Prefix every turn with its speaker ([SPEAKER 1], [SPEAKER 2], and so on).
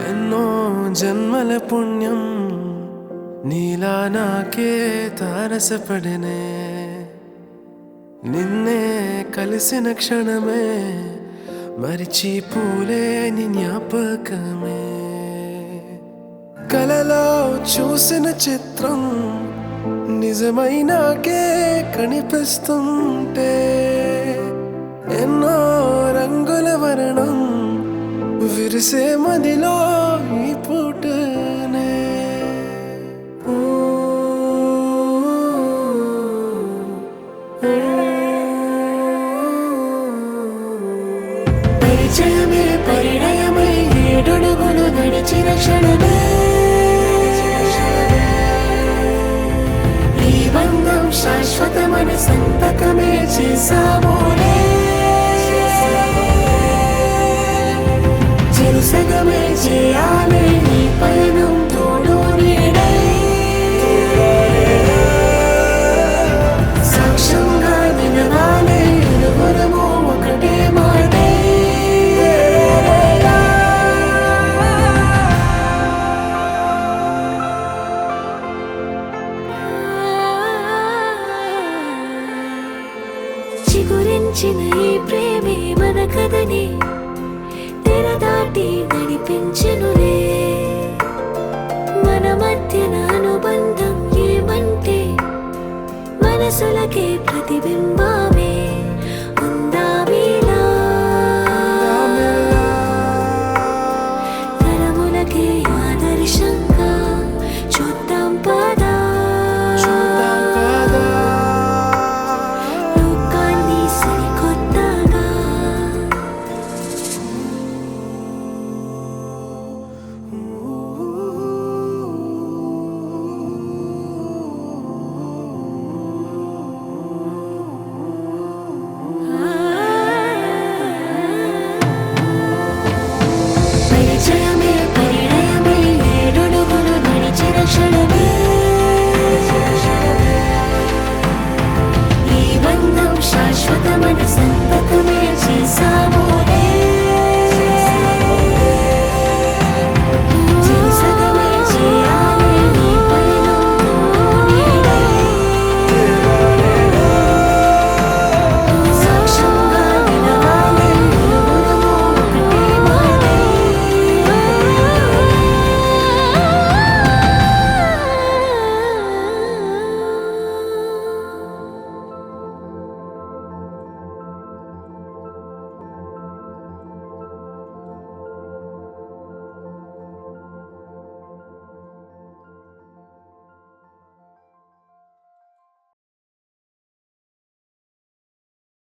[SPEAKER 1] ఎన్నో జన్మల పుణ్యం నీలా నాకే తారసపడనే నిన్నే కలిసిన క్షణమే మరిచిపోలే నీ జ్ఞాపకమే కలలో చూసిన చిత్రం నిజమైనాకే కనిపిస్తుంటే ఎన్నో రంగుల వర్ణం విరిసే మదిలో ఈ పూటనే పరిచయమే పరిణయమై ఏడడుగులు నడిచిన క్షణమే ఈ బంధం శాశ్వతమని సంతకమే చేసామోలే చెరుసగమే చేయాలి ఈ పయనం తోడు నీడై సాక్ష్యంగా నిలవాలి ఇరువురము ఒకటే మాటే చిగురించిన ఈ ప్రేమే మన కథని తెరదాటి నడిపించెనులే మన మధ్యన అనుబంధం ఏమంటే మనసులకే ప్రతిబింబ